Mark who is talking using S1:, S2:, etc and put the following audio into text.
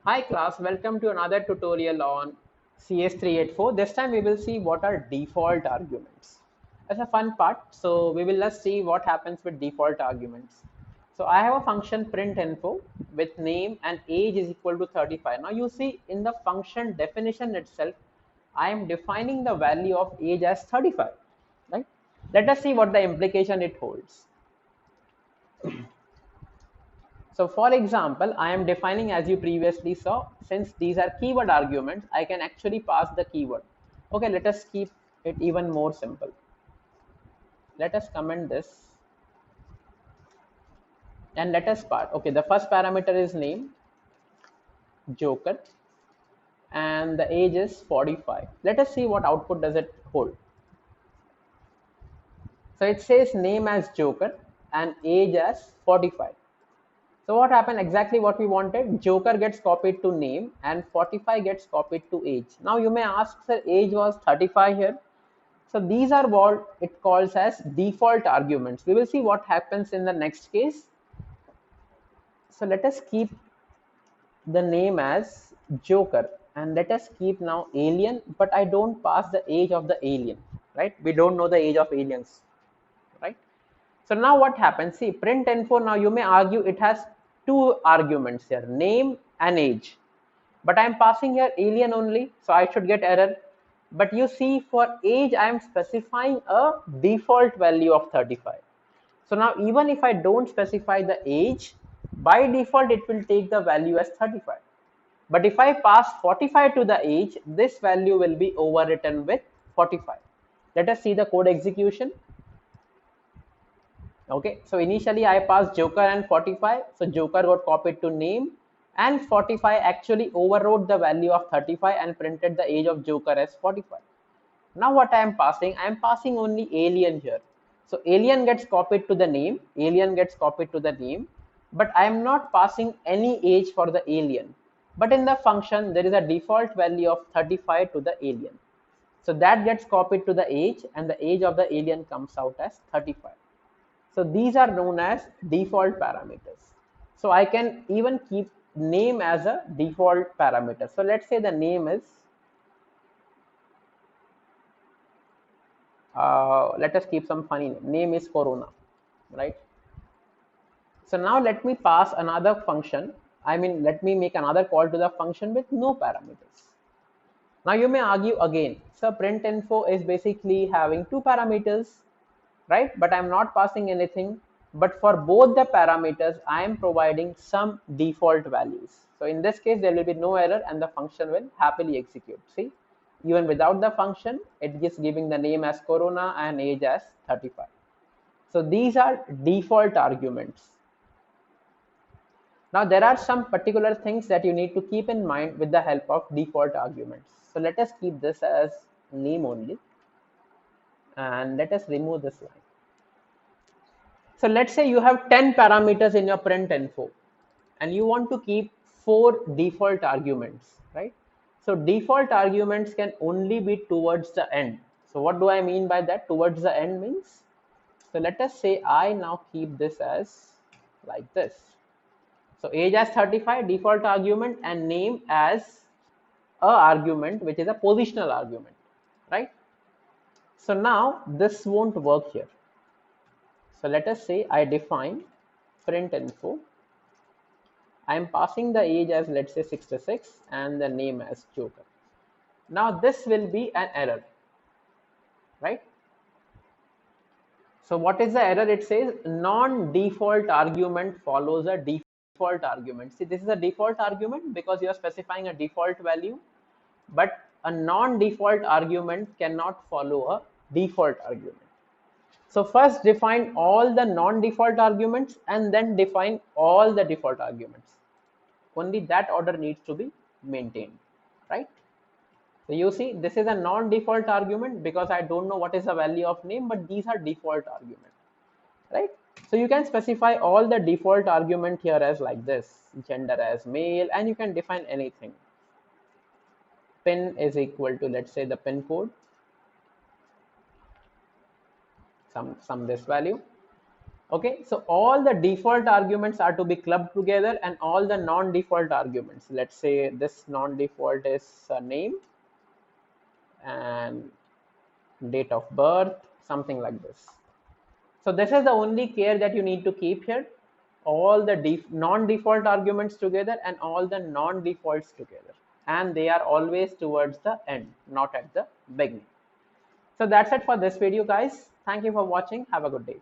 S1: Hi class, welcome to another tutorial on CS384. This time we will see what are default arguments. That's a fun part. So we will just see what happens with default arguments. So I have a function print info with name and age is equal to 35. Now you see in the function definition itself, I am defining the value of age as 35, right? Let us see what the implication it holds. So for example, I am defining, as you previously saw, since these are keyword arguments, I can actually pass the keyword. Okay, let us keep it even more simple. Let us comment this and let us part. Okay, the first parameter is name, Joker, and the age is 45. Let us see what output does it hold. So it says name as Joker and age as 45. So what happened, exactly what we wanted? Joker gets copied to name and 45 gets copied to age. Now you may ask, sir, age was 35 here. So these are what it calls as default arguments. We will see what happens in the next case. So let us keep the name as Joker and let us keep now alien, but I don't pass the age of the alien, right? We don't know the age of aliens, right? So now what happens? See, print info, now you may argue it has two arguments here, name and age. But I'm passing here alien only, so I should get error. But you see, for age, I am specifying a default value of 35. So now even if I don't specify the age, by default, it will take the value as 35. But if I pass 45 to the age, this value will be overwritten with 45. Let us see the code execution. Okay, so initially I passed Joker and 45. So Joker got copied to name and 45 actually overrode the value of 35 and printed the age of Joker as 45. Now what I am passing? I am passing only alien here. So alien gets copied to the name, alien gets copied to the name, but I am not passing any age for the alien. But in the function, there is a default value of 35 to the alien. So that gets copied to the age and the age of the alien comes out as 35. So these are known as default parameters. So I can even keep name as a default parameter. So let's say the name is, let us keep some funny name. Name is Corona, right? So now let me pass another function. I mean, let me make another call to the function with no parameters. Now you may argue again, so print info is basically having two parameters, right? But I'm not passing anything. But for both the parameters, I am providing some default values. So in this case, there will be no error and the function will happily execute. See, even without the function, it is giving the name as Corona and age as 35. So these are default arguments. Now there are some particular things that you need to keep in mind with the help of default arguments. So let us keep this as name only and let us remove this line. So let's say you have 10 parameters in your print info and you want to keep 4 default arguments, right? So default arguments can only be towards the end. So what do I mean by that? Towards the end means, so let us say I now keep this as like this. So age as 35 default argument and name as a argument which is a positional argument, right? So now this won't work here. So let us say I define print info. I am passing the age as, let's say, 66 and the name as Joker. Now this will be an error, right? So what is the error? It says non-default argument follows a default argument. See, this is a default argument because you are specifying a default value, but a non-default argument cannot follow a default argument. So first define all the non-default arguments and then define all the default arguments. Only that order needs to be maintained, right? So you see, this is a non-default argument because I don't know what is the value of name, but these are default arguments, right? So you can specify all the default argument here as like this, gender as male, and you can define anything. Pin is equal to, let's say, the pin code, some this value. Okay, so all the default arguments are to be clubbed together, and all the non-default arguments, let's say this non-default is name and date of birth, something like this. So this is the only care that you need to keep here, all the non-default arguments together and all the non-defaults together, and they are always towards the end, not at the beginning. So that's it for this video, guys. Thank you for watching. Have a good day.